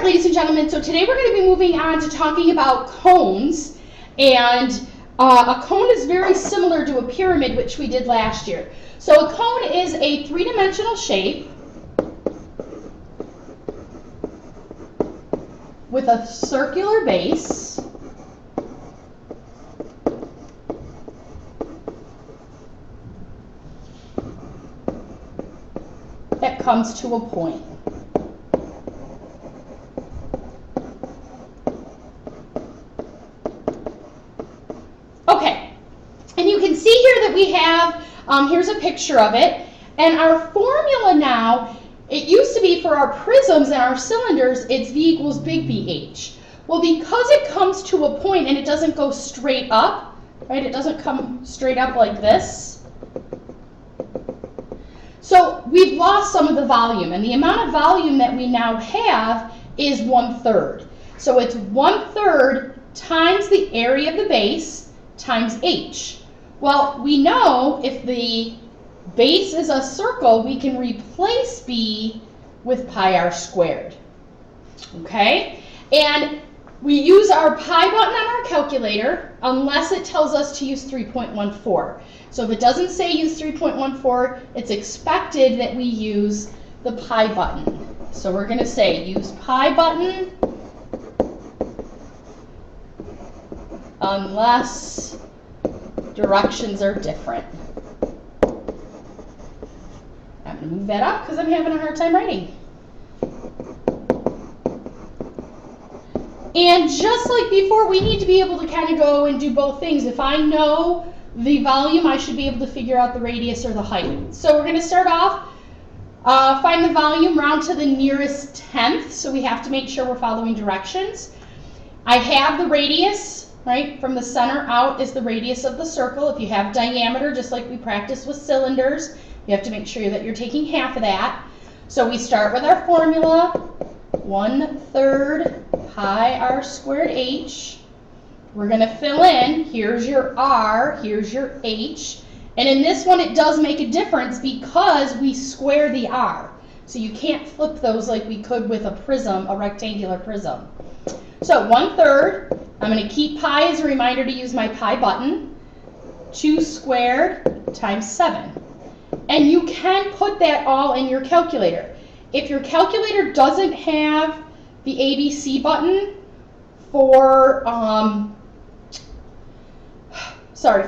right, ladies and gentlemen, so today we're going to be moving on to talking about cones, and a cone is very similar to a pyramid, which we did last year. So a cone is a three-dimensional shape with a circular base that comes to a point. Okay, and you can see here that we have, here's a picture of it, and our formula now, it used to be for our prisms and our cylinders, it's V equals big BH. Well, because it comes to a point and it doesn't go straight up, right, it doesn't come straight up like this, so we've lost some of the volume, and the amount of volume that we now have is 1/3. So it's 1/3 times the area of the base times h. Well, we know if the base is a circle, we can replace b with pi r squared. Okay? And we use our pi button on our calculator unless it tells us to use 3.14. So if it doesn't say use 3.14, it's expected that we use the pi button. So we're going to say use pi button unless directions are different. I'm going to move that up because I'm having a hard time writing. And just like before, we need to be able to kind of go and do both things. If I know the volume, I should be able to figure out the radius or the height. So we're going to start off, find the volume, round to the nearest tenth. So we have to make sure we're following directions. I have the radius, right? From the center out is the radius of the circle. If you have diameter, just like we practiced with cylinders, you have to make sure that you're taking half of that. So we start with our formula, 1/3 pi r squared h. We're going to fill in, here's your r, here's your h. And in this one, it does make a difference because we square the r. So you can't flip those like we could with a prism, a rectangular prism. So 1/3, I'm going to keep pi as a reminder to use my pi button, 2 squared times 7. And you can put that all in your calculator. If your calculator doesn't have the ABC button for,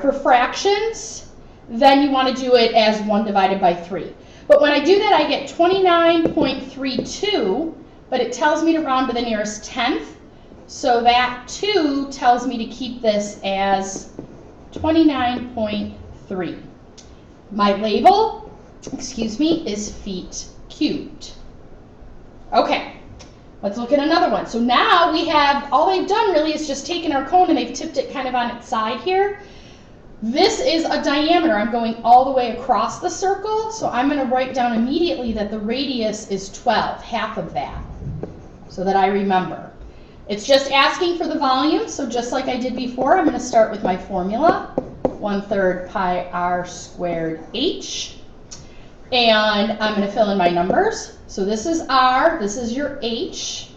for fractions, then you want to do it as 1 divided by 3. But when I do that, I get 29.32, but it tells me to round to the nearest tenth. So that 2 tells me to keep this as 29.3. My label, is feet cubed. Okay, let's look at another one. So now we have, all they've done really is just taken our cone and they've tipped it kind of on its side here. This is a diameter. I'm going all the way across the circle, so I'm going to write down immediately that the radius is 12, half of that, so that I remember. It's just asking for the volume, so just like I did before, I'm going to start with my formula, 1/3 pi r squared h, and I'm going to fill in my numbers. So this is r, this is your h,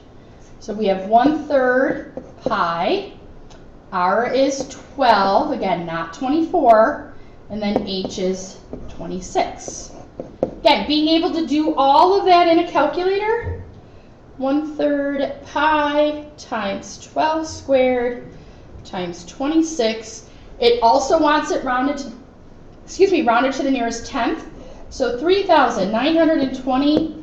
so we have 1/3 pi, r is 12, again, not 24, and then h is 26. Again, being able to do all of that in a calculator, 1/3 pi times 12 squared times 26. It also wants it rounded to, rounded to the nearest tenth. So 3,920,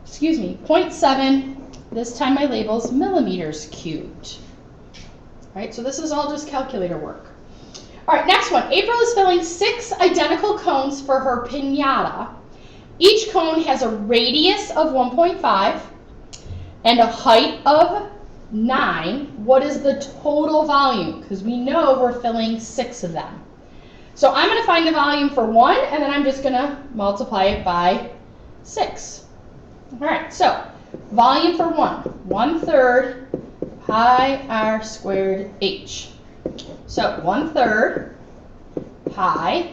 0.7, this time my label's millimeters cubed. All right, so this is all just calculator work. All right, next one. April is filling 6 identical cones for her piñata. Each cone has a radius of 1.5 and a height of 9. What is the total volume? Because we know we're filling 6 of them. So I'm going to find the volume for 1, and then I'm just going to multiply it by 6. All right, so volume for 1, 1/3 pi r squared h. So 1/3 pi,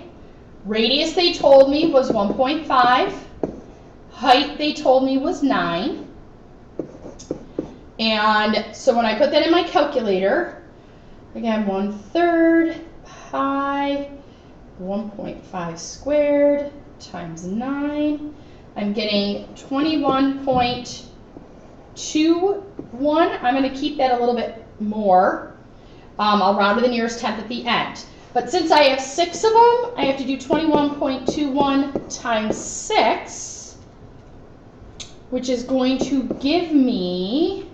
radius they told me was 1.5, height they told me was 9. And so when I put that in my calculator, again, 1/3 pi 1.5 squared times 9, I'm getting 21.21. I'm going to keep that a little bit more. I'll round to the nearest tenth at the end. But since I have 6 of them, I have to do 21.21 times 6, which is going to give me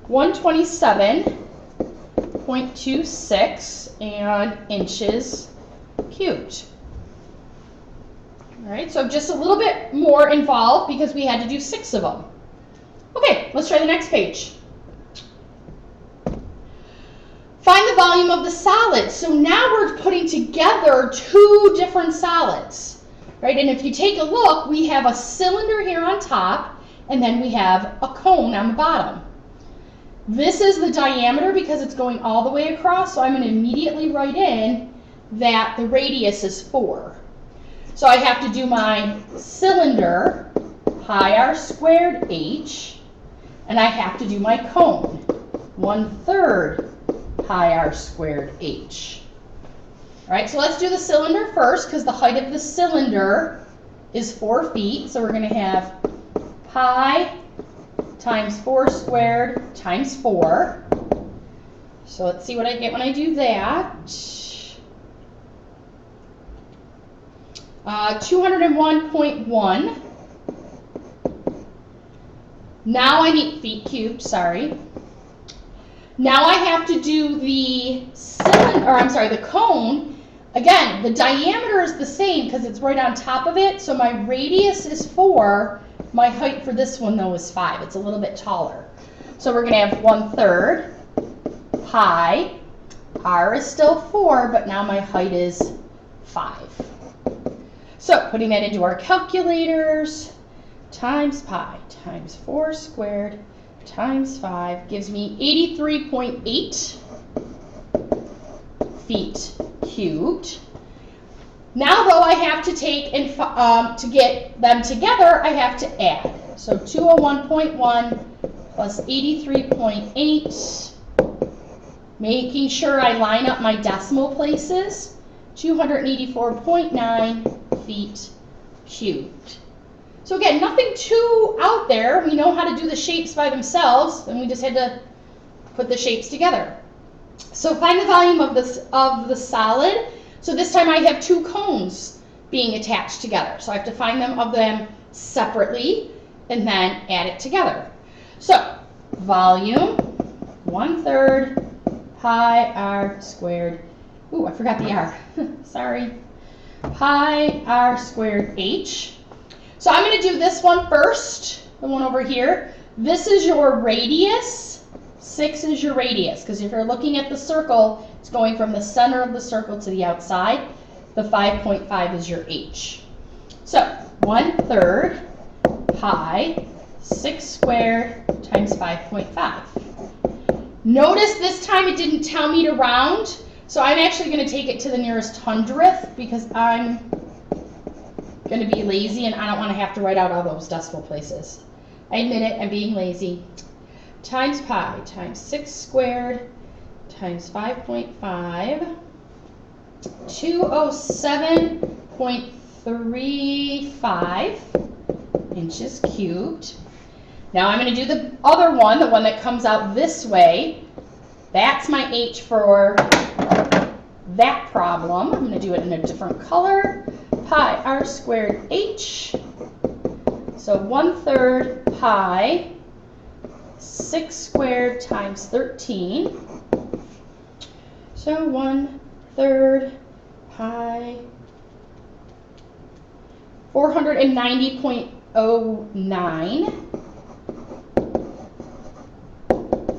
127.26 and inches cubed. All right, so just a little bit more involved because we had to do 6 of them. Okay, let's try the next page. Find the volume of the solid. So now we're putting together 2 different solids, right? And if you take a look, we have a cylinder here on top, and then we have a cone on the bottom. This is the diameter because it's going all the way across, so I'm going to immediately write in that the radius is 4. So I have to do my cylinder, pi r squared h, and I have to do my cone, 1/3 pi r squared h. All right, so let's do the cylinder first because the height of the cylinder is 4 feet. So we're going to have pi times 4 squared times 4. So let's see what I get when I do that. 201.1. Now I need feet cubed, sorry. Now I have to do the cylinder, or I'm sorry, the cone. Again, the diameter is the same because it's right on top of it. So my radius is 4. My height for this one, though, is 5. It's a little bit taller. So we're going to have 1/3 pi. R is still 4, but now my height is 5. So putting that into our calculators, times pi times 4 squared times 5 gives me 83.8 feet cubed. Now, though, I have to take and to get them together, I have to add. So 201.1 plus 83.8, making sure I line up my decimal places, 284.9 feet cubed. So again, nothing too out there. We know how to do the shapes by themselves, and we just had to put the shapes together. So find the volume of the solid. So this time I have 2 cones being attached together. So I have to find them separately and then add it together. So volume 1/3 pi r squared. Ooh, I forgot the r. Sorry. Pi r squared h. So I'm going to do this one first, the one over here. This is your radius. 6 is your radius, because if you're looking at the circle, it's going from the center of the circle to the outside. The 5.5 is your h. So 1/3 pi 6 squared times 5.5. Notice this time it didn't tell me to round, so I'm actually going to take it to the nearest hundredth because I'm going to be lazy and I don't want to have to write out all those decimal places. I admit it, I'm being lazy. Times pi times 6 squared times 5.5, 207.35 inches cubed. Now I'm going to do the other one, the one that comes out this way. That's my h for that problem. I'm going to do it in a different color. Pi r squared h. So 1/3 pi 6 squared times 13. So 1/3 pi 490.09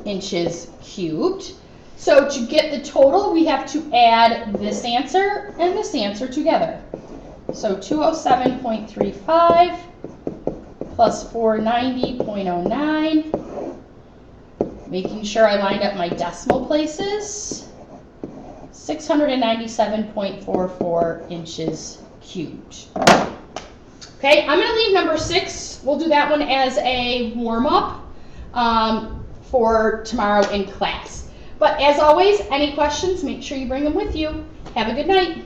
inches cubed. So to get the total, we have to add this answer and this answer together. So 207.35 plus 490.09, making sure I lined up my decimal places, 697.44 inches cubed. Okay, I'm going to leave number 6. We'll do that one as a warm-up for tomorrow in class. But as always, any questions, make sure you bring them with you. Have a good night.